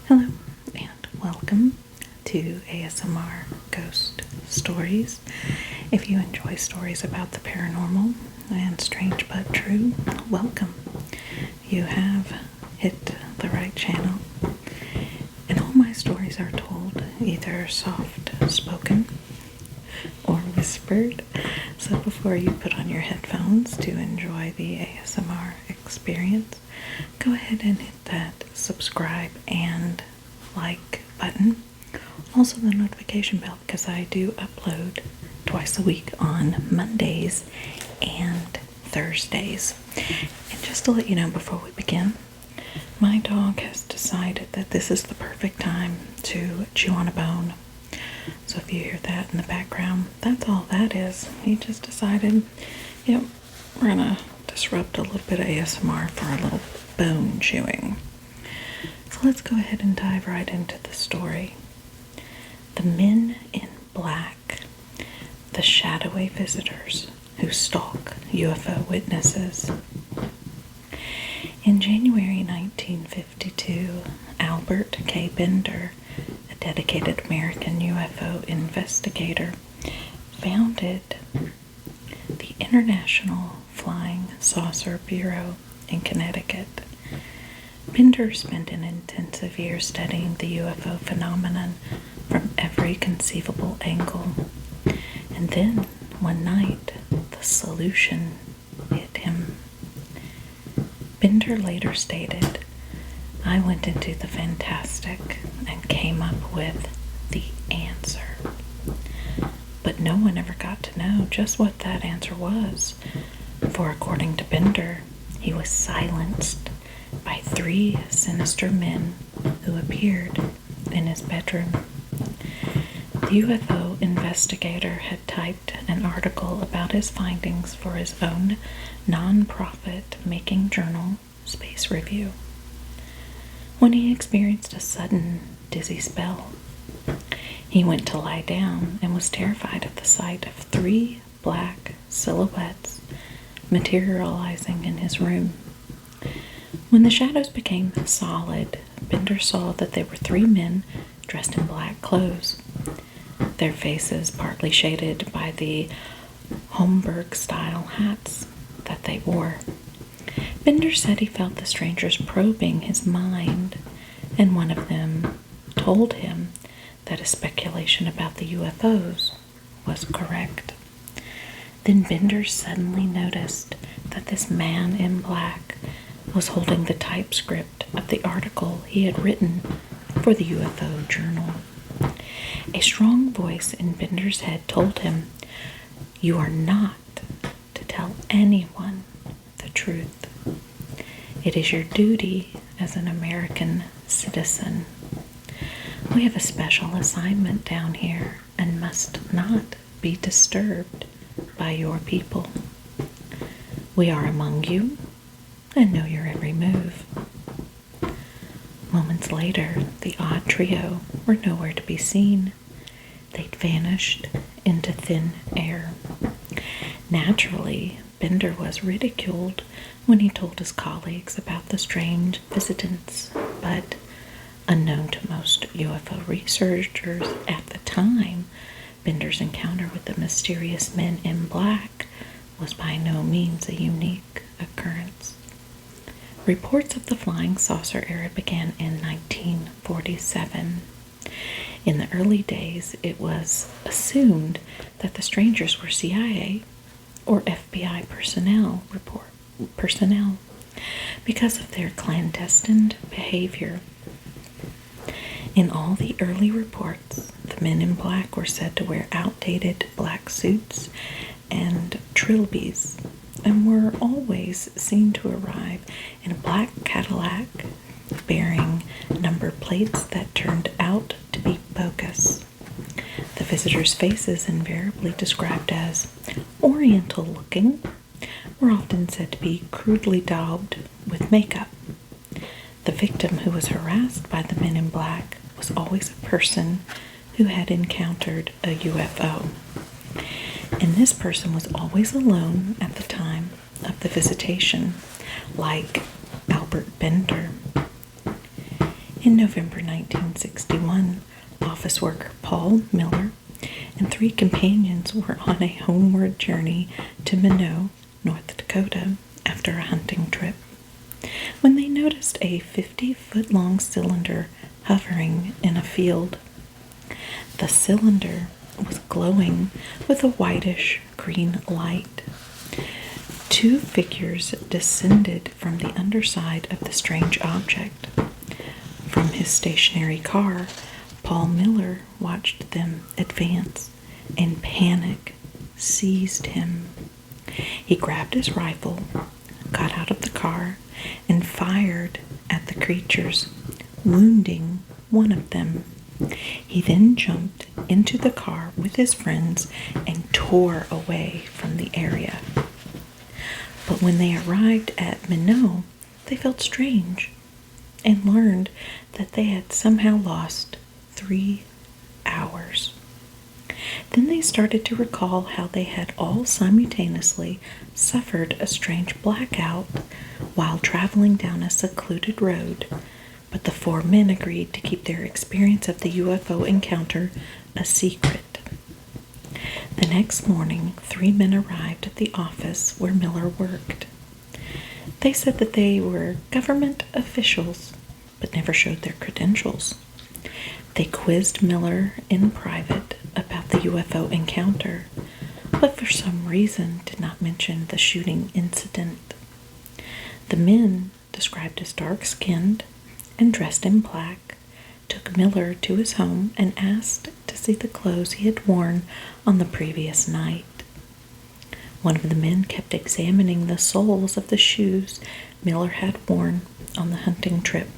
Hello and welcome to ASMR Ghost Stories. If you enjoy stories about the paranormal and strange but true, welcome. You have hit the right channel. And all my stories are told either soft spoken or whispered. So before you put on your headphones to enjoy the ASMR experience, go ahead and hit that subscribe and like button. Also the notification bell, because I do upload twice a week on Mondays and Thursdays. And just to let you know before we begin, my dog has decided that this is the perfect time to chew on a bone. So if you hear that in the background, that's all that is. He just decided, we're gonna disrupt a little bit of ASMR for a little bone chewing. So let's go ahead and dive right into the story. The Men in Black, the shadowy visitors who stalk UFO witnesses. In January 1952, Albert K. Bender, a dedicated American UFO investigator, founded the International Flying Saucer Bureau in Connecticut. Bender spent an intensive year studying the UFO phenomenon from every conceivable angle. And then, one night, the solution hit him. Bender later stated, "I went into the fantastic and came up with the answer." But no one ever got to know just what that answer was, for according to Bender, he was silenced by 3 sinister men who appeared in his bedroom. The UFO investigator had typed an article about his findings for his own non-profit making journal, Space Review, when he experienced a sudden dizzy spell. He went to lie down and was terrified at the sight of 3 black silhouettes materializing in his room. When the shadows became solid, Bender saw that they were 3 men dressed in black clothes, their faces partly shaded by the Homburg-style hats that they wore. Bender said he felt the strangers probing his mind, and one of them told him that his speculation about the UFOs was correct. Then Bender suddenly noticed that this man in black was holding the typescript of the article he had written for the UFO journal. A strong voice in Bender's head told him, "You are not to tell anyone the truth. It is your duty as an American citizen. We have a special assignment down here and must not be disturbed by your people. We are among you and know your every move." Moments later, the odd trio were nowhere to be seen. They'd vanished into thin air. Naturally, Bender was ridiculed when he told his colleagues about the strange visitants, but unknown to most UFO researchers at the time, Bender's encounter with the mysterious men in black was by no means a unique occurrence. Reports of the flying saucer era began in 1947. In the early days, it was assumed that the strangers were CIA or FBI personnel because of their clandestine behavior. In all the early reports, the men in black were said to wear outdated black suits and trilbies, and were always seen to arrive in a black Cadillac bearing number plates that turned out to be bogus. The visitors' faces, invariably described as oriental looking, were often said to be crudely daubed with makeup. The victim who was harassed by the men in black was always a person who had encountered a UFO. And this person was always alone at the time of the visitation, like Albert Bender. In November 1961, office worker Paul Miller and 3 companions were on a homeward journey to Minot, North Dakota, after a hunting trip, when they noticed a 50-foot-long cylinder hovering in a field. The cylinder was glowing with a whitish green light. 2 figures descended from the underside of the strange object. From his stationary car, Paul Miller watched them advance, and panic seized him. He grabbed his rifle, got out of the car, and fired at the creatures, wounding one of them. He then jumped into the car with his friends and tore away from the area. But when they arrived at Minot, they felt strange and learned that they had somehow lost 3 hours. Then they started to recall how they had all simultaneously suffered a strange blackout while traveling down a secluded road, but the 4 men agreed to keep their experience of the UFO encounter a secret. The next morning, 3 men arrived at the office where Miller worked. They said that they were government officials, but never showed their credentials. They quizzed Miller in private about the UFO encounter, but for some reason did not mention the shooting incident. The men, described as dark-skinned and dressed in black, took Miller to his home and asked to see the clothes he had worn on the previous night. One of the men kept examining the soles of the shoes Miller had worn on the hunting trip.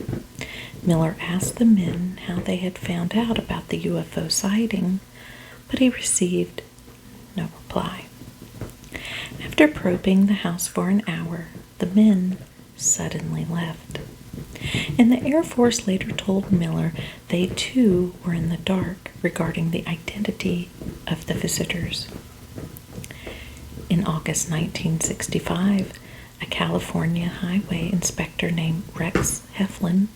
Miller asked the men how they had found out about the UFO sighting, but he received no reply. After probing the house for an hour, the men suddenly left. And the Air Force later told Miller they too were in the dark regarding the identity of the visitors. In August 1965, a California highway inspector named Rex Heflin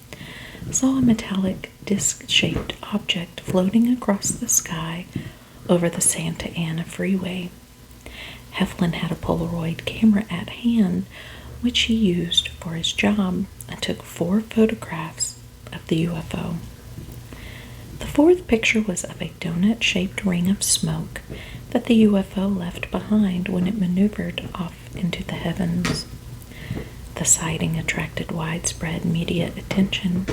saw a metallic disc-shaped object floating across the sky over the Santa Ana freeway. Heflin had a Polaroid camera at hand, which he used for his job, and took 4 photographs of the UFO. The 4th picture was of a donut-shaped ring of smoke that the UFO left behind when it maneuvered off into the heavens. The sighting attracted widespread media attention,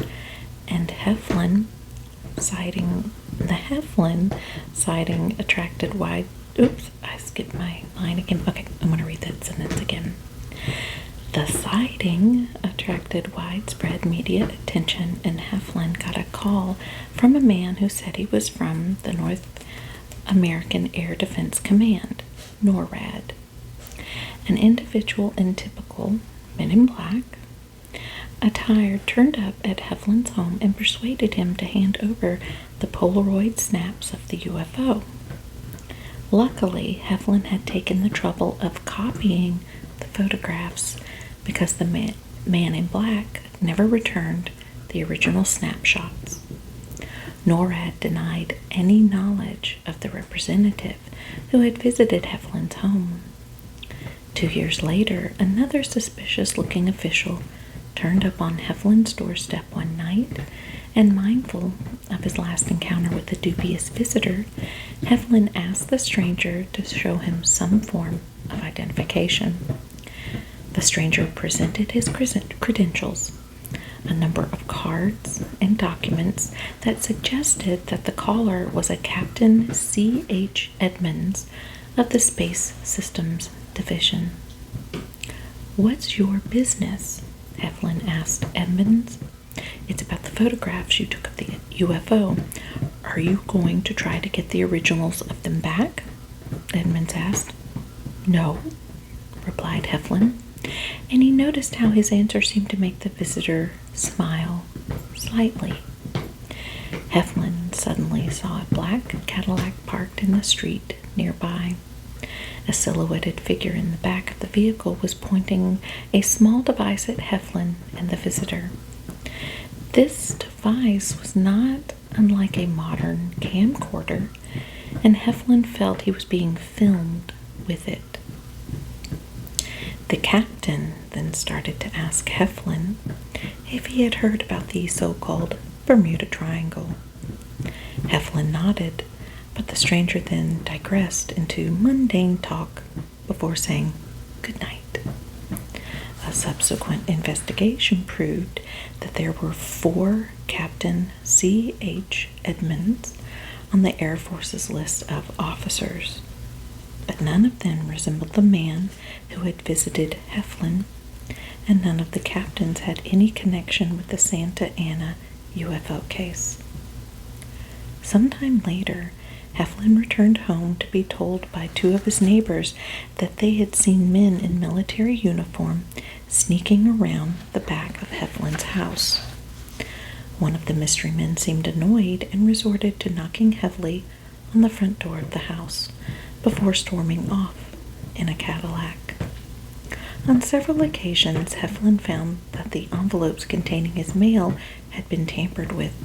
and the Heflin sighting attracted Oops, I skipped my line again. Okay, I'm going to read that sentence again. The sighting attracted widespread media attention, and Heflin got a call from a man who said he was from the North American Air Defense Command, NORAD. An individual in typical Men in Black attire turned up at Heflin's home and persuaded him to hand over the Polaroid snaps of the UFO. Luckily, Heflin had taken the trouble of copying the photographs because the man in black never returned the original snapshots. NORAD denied any knowledge of the representative who had visited Heflin's home. 2 years later, another suspicious-looking official turned up on Heflin's doorstep one night, and mindful of his last encounter with the dubious visitor, Heflin asked the stranger to show him some form of identification. The stranger presented his credentials, a number of cards and documents that suggested that the caller was a Captain C.H. Edmonds of the Space Systems Division. "What's your business?" Heflin asked Edmonds. "It's about the photographs you took of the UFO. Are you going to try to get the originals of them back?" Edmonds asked. "No," replied Heflin, and he noticed how his answer seemed to make the visitor smile slightly. Heflin suddenly saw a black Cadillac parked in the street nearby. A silhouetted figure in the back of the vehicle was pointing a small device at Heflin and the visitor. This device was not unlike a modern camcorder, and Heflin felt he was being filmed with it. The captain then started to ask Heflin if he had heard about the so-called Bermuda Triangle. Heflin nodded, but the stranger then digressed into mundane talk before saying good night. A subsequent investigation proved that there were 4 Captain C.H. Edmonds on the Air Force's list of officers, but none of them resembled the man who had visited Heflin, and none of the captains had any connection with the Santa Ana UFO case. Sometime later, Heflin returned home to be told by 2 of his neighbors that they had seen men in military uniform sneaking around the back of Heflin's house. One of the mystery men seemed annoyed and resorted to knocking heavily on the front door of the house before storming off in a Cadillac. On several occasions, Heflin found that the envelopes containing his mail had been tampered with,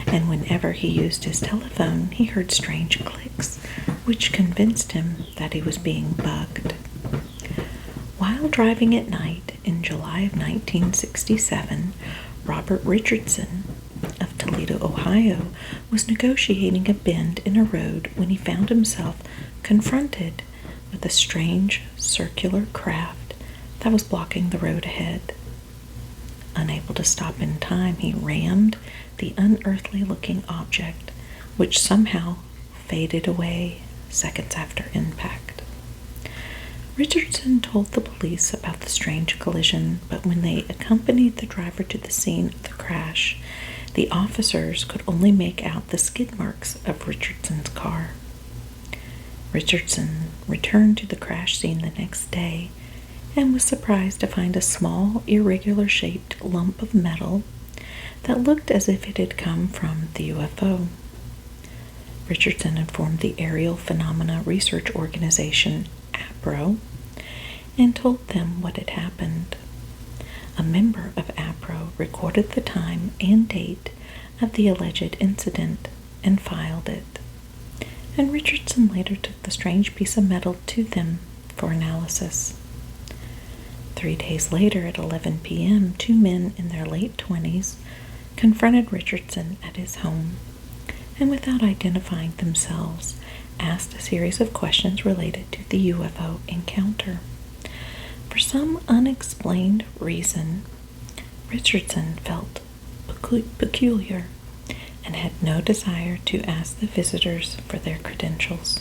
and whenever he used his telephone, he heard strange clicks, which convinced him that he was being bugged. While driving at night in July of 1967, Robert Richardson of Toledo, Ohio, was negotiating a bend in a road when he found himself confronted with a strange circular craft that was blocking the road ahead. Unable to stop in time, he rammed the unearthly-looking object, which somehow faded away seconds after impact. Richardson told the police about the strange collision, but when they accompanied the driver to the scene of the crash, the officers could only make out the skid marks of Richardson's car. Richardson returned to the crash scene the next day and was surprised to find a small, irregular-shaped lump of metal that looked as if it had come from the UFO. Richardson informed the Aerial Phenomena Research Organization, APRO, and told them what had happened. A member of APRO recorded the time and date of the alleged incident and filed it, and Richardson later took the strange piece of metal to them for analysis. 3 days later at 11 p.m., 2 men in their late 20s confronted Richardson at his home, and without identifying themselves, asked a series of questions related to the UFO encounter. For some unexplained reason, Richardson felt peculiar and had no desire to ask the visitors for their credentials.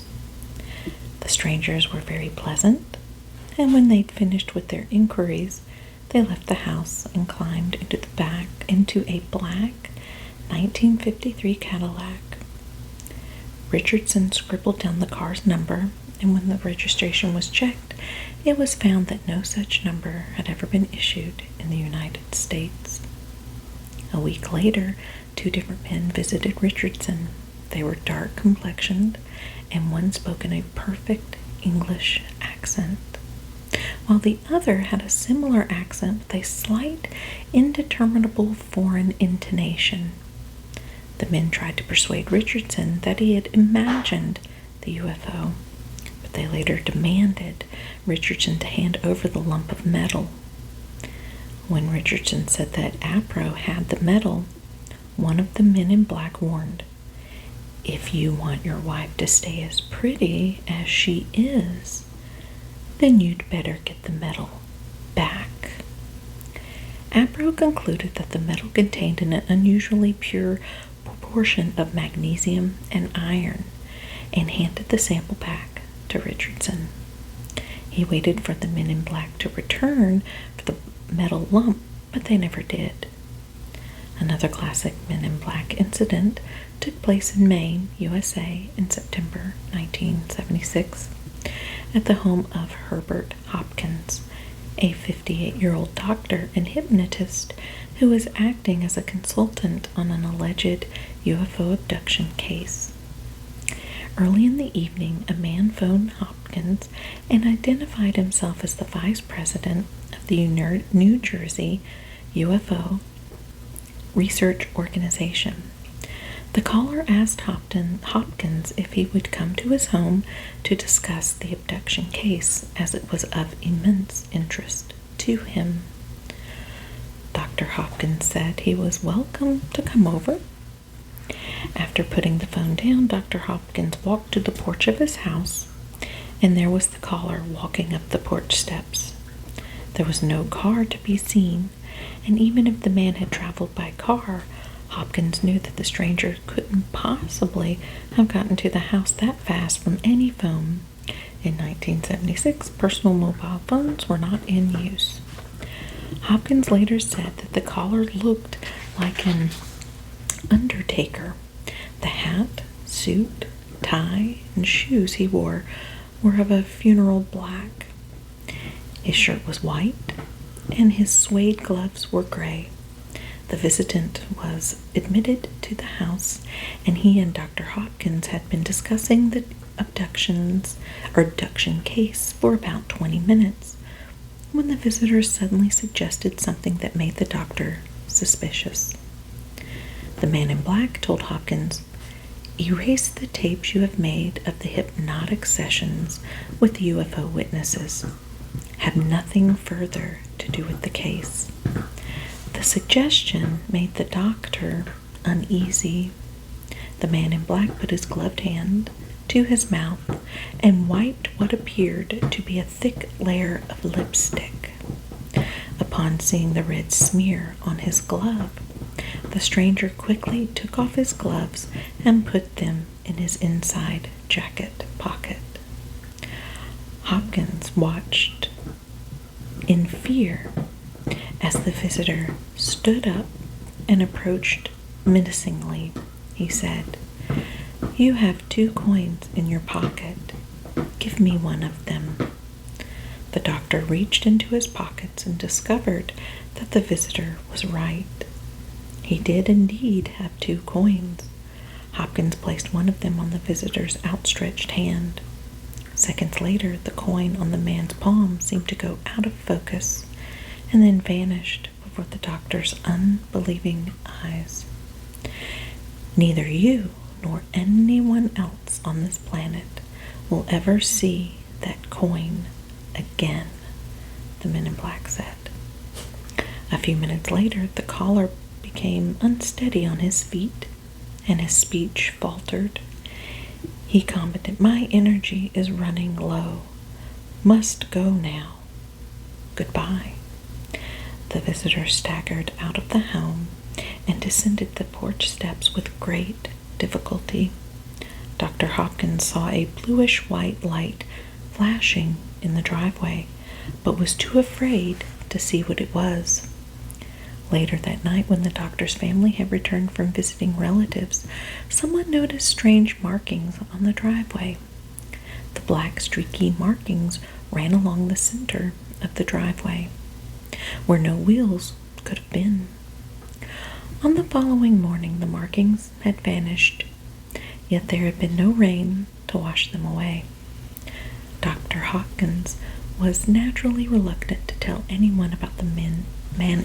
The strangers were very pleasant, and when they'd finished with their inquiries, they left the house and climbed into a black 1953 Cadillac. Richardson scribbled down the car's number, and when the registration was checked, it was found that no such number had ever been issued in the United States. A week later, 2 different men visited Richardson. They were dark-complexioned, and one spoke in a perfect English accent, while the other had a similar accent with a slight, indeterminable foreign intonation. The men tried to persuade Richardson that he had imagined the UFO, but they later demanded Richardson to hand over the lump of metal. When Richardson said that APRO had the metal, one of the men in black warned, "If you want your wife to stay as pretty as she is, then you'd better get the metal back." APRO concluded that the metal contained an unusually pure proportion of magnesium and iron and handed the sample back to Richardson. He waited for the men in black to return for the metal lump, but they never did. Another classic Men in Black incident took place in Maine, USA, in September 1976 at the home of Herbert Hopkins, a 58-year-old doctor and hypnotist who was acting as a consultant on an alleged UFO abduction case. Early in the evening, a man phoned Hopkins and identified himself as the vice president of the New Jersey UFO research organization. The caller asked Hopkins if he would come to his home to discuss the abduction case, as it was of immense interest to him. Dr. Hopkins said he was welcome to come over. After putting the phone down, Dr. Hopkins walked to the porch of his house, and there was the caller walking up the porch steps. There was no car to be seen, and even if the man had traveled by car, Hopkins knew that the stranger couldn't possibly have gotten to the house that fast from any phone. In 1976, personal mobile phones were not in use. Hopkins later said that the caller looked like an undertaker. The hat, suit, tie, and shoes he wore were of a funeral black. His shirt was white, and his suede gloves were gray. The visitant was admitted to the house, and he and Dr. Hopkins had been discussing the abduction case for about 20 minutes, when the visitor suddenly suggested something that made the doctor suspicious. The man in black told Hopkins, "Erase the tapes you have made of the hypnotic sessions with UFO witnesses. Have nothing further to do with the case." The suggestion made the doctor uneasy. The man in black put his gloved hand to his mouth and wiped what appeared to be a thick layer of lipstick. Upon seeing the red smear on his glove, the stranger quickly took off his gloves and put them in his inside jacket pocket. Hopkins watched in fear as the visitor stood up and approached menacingly. He said, "You have 2 coins in your pocket. Give me one of them." The doctor reached into his pockets and discovered that the visitor was right. He did indeed have 2 coins. Hopkins placed one of them on the visitor's outstretched hand. Seconds later, the coin on the man's palm seemed to go out of focus and then vanished before the doctor's unbelieving eyes. "Neither you nor anyone else on this planet will ever see that coin again," the man in black said. A few minutes later, the caller became unsteady on his feet, and his speech faltered. He commented, "My energy is running low. Must go now. Goodbye." The visitor staggered out of the home and descended the porch steps with great difficulty. Dr. Hopkins saw a bluish-white light flashing in the driveway, but was too afraid to see what it was. Later that night, when the doctor's family had returned from visiting relatives, someone noticed strange markings on the driveway. The black streaky markings ran along the center of the driveway, where no wheels could have been. On the following morning, the markings had vanished, yet there had been no rain to wash them away. Dr. Hopkins was naturally reluctant to tell anyone about the man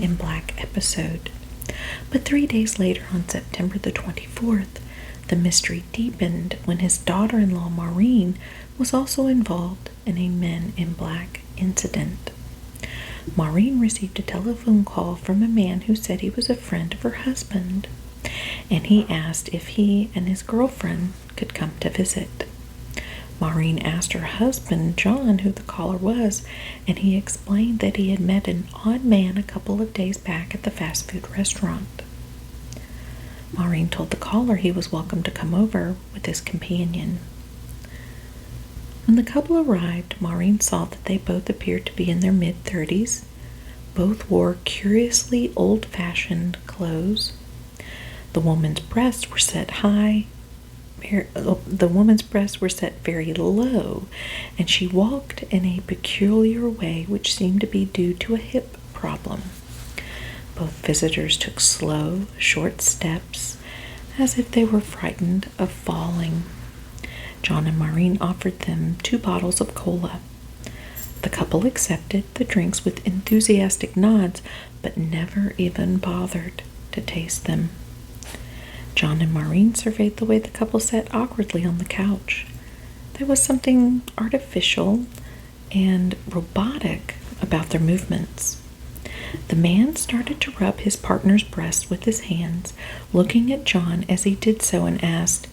in black episode, but 3 days later, on September the 24th, the mystery deepened when his daughter-in-law Maureen was also involved in a men in black incident. Maureen received a telephone call from a man who said he was a friend of her husband, and he asked if he and his girlfriend could come to visit. Maureen asked her husband, John, who the caller was, and he explained that he had met an odd man a couple of days back at the fast food restaurant. Maureen told the caller he was welcome to come over with his companion. When the couple arrived, Maureen saw that they both appeared to be in their mid-30s. Both wore curiously old-fashioned clothes. The woman's breasts were set very low, and she walked in a peculiar way which seemed to be due to a hip problem. Both visitors took slow, short steps, as if they were frightened of falling. John and Maureen offered them 2 bottles of cola. The couple accepted the drinks with enthusiastic nods, but never even bothered to to taste them. John and Maureen surveyed the way the couple sat awkwardly on the couch. There was something artificial and robotic about their movements. The man started to rub his partner's breast with his hands, looking at John as he did so, and asked,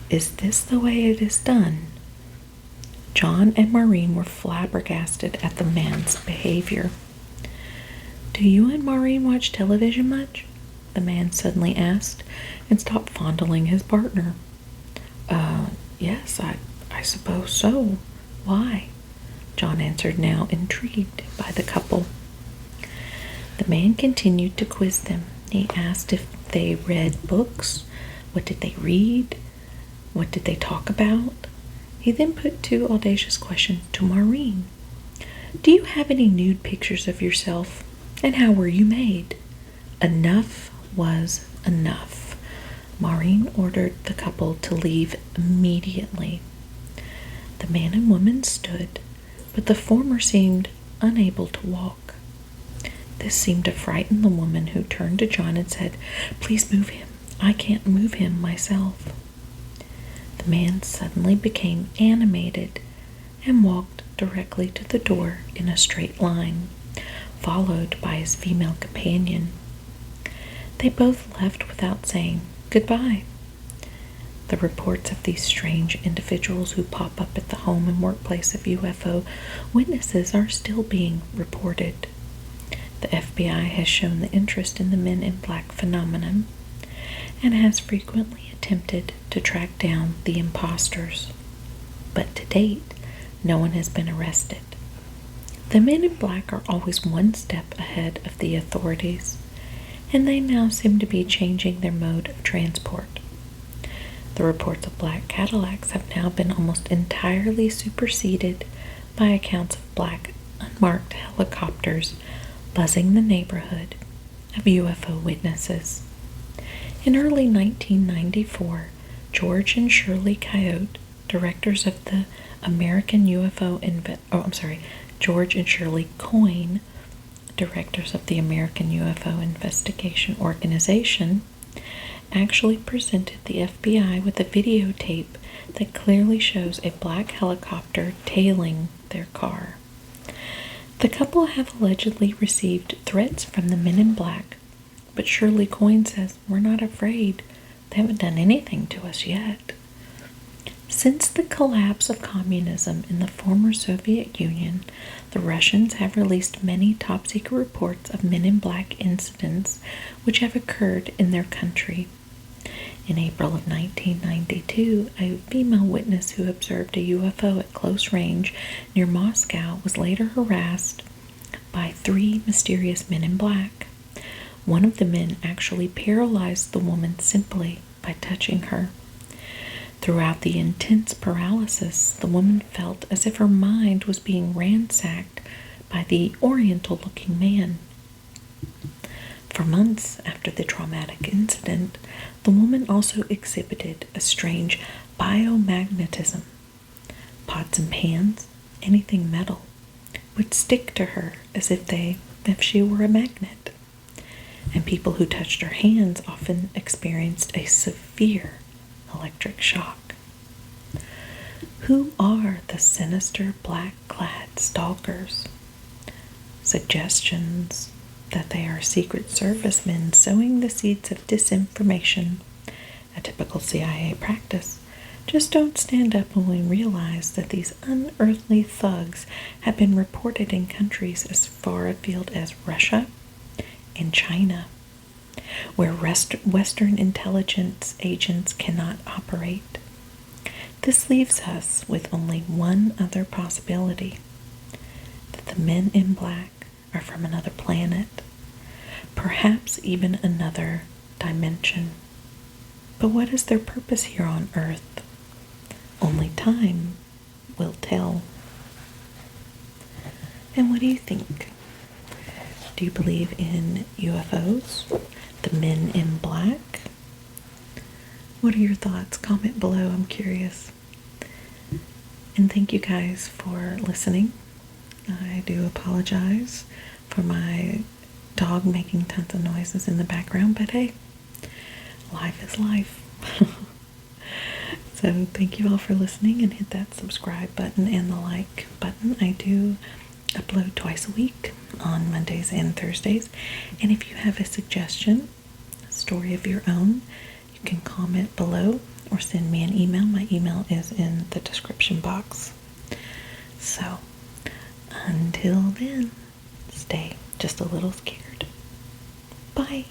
"Is this the way it is done?" John and Maureen were flabbergasted at the man's behavior. "Do you and Maureen watch television much?" the man suddenly asked, and stopped fondling his partner. Yes, I suppose so. Why?" John answered, now intrigued by the couple. The man continued to quiz them. He asked if they read books. What did they read? What did they talk about? He then put two audacious questions to Maureen. "Do you have any nude pictures of yourself? And how were you made?" Enough was enough. Maureen ordered the couple to leave immediately. The man and woman stood, but the former seemed unable to walk. This seemed to frighten the woman, who turned to John and said, "Please move him. I can't move him myself." The man suddenly became animated and walked directly to the door in a straight line, followed by his female companion. They both left without saying goodbye. The reports of these strange individuals who pop up at the home and workplace of UFO witnesses are still being reported. The FBI has shown the interest in the men in black phenomenon and has frequently attempted to track down the imposters. But to date, no one has been arrested. The men in black are always one step ahead of the authorities, and they now seem to be changing their mode of transport. The reports of black Cadillacs have now been almost entirely superseded by accounts of black unmarked helicopters buzzing the neighborhood of UFO witnesses. In early 1994, George and Shirley Coyote, directors of the George and Shirley Coyne, directors of the American UFO Investigation Organization, actually presented the FBI with a videotape that clearly shows a black helicopter tailing their car. The couple have allegedly received threats from the men in black, but Shirley Coyne says, "We're not afraid. They haven't done anything to us yet." Since the collapse of communism in the former Soviet Union, the Russians have released many top-secret reports of men in black incidents which have occurred in their country. In April of 1992, a female witness who observed a UFO at close range near Moscow was later harassed by 3 mysterious men in black. One of the men actually paralyzed the woman simply by touching her. Throughout the intense paralysis, the woman felt as if her mind was being ransacked by the oriental-looking man. For months after the traumatic incident, the woman also exhibited a strange biomagnetism. Pots and pans, anything metal, would stick to her as if she were a magnet. And people who touched her hands often experienced a severe electric shock. Who are the sinister black-clad stalkers? Suggestions that they are Secret Service men sowing the seeds of disinformation, a typical CIA practice, just don't stand up when we realize that these unearthly thugs have been reported in countries as far afield as Russia and China, where Western intelligence agents cannot operate. This leaves us with only one other possibility, that the men in black are from another planet, perhaps even another dimension. But what is their purpose here on Earth? Only time will tell. And what do you think? Do you believe in UFOs? The men in black? What are your thoughts? Comment below, I'm curious. And thank you guys for listening. I do apologize for my dog making tons of noises in the background, but hey, life is life. So thank you all for listening, and hit that subscribe button and the like button. I do upload twice a week on Mondays and Thursdays. And if you have a suggestion, a story of your own, you can comment below or send me an email. My email is in the description box. So until then, stay just a little scared. Bye.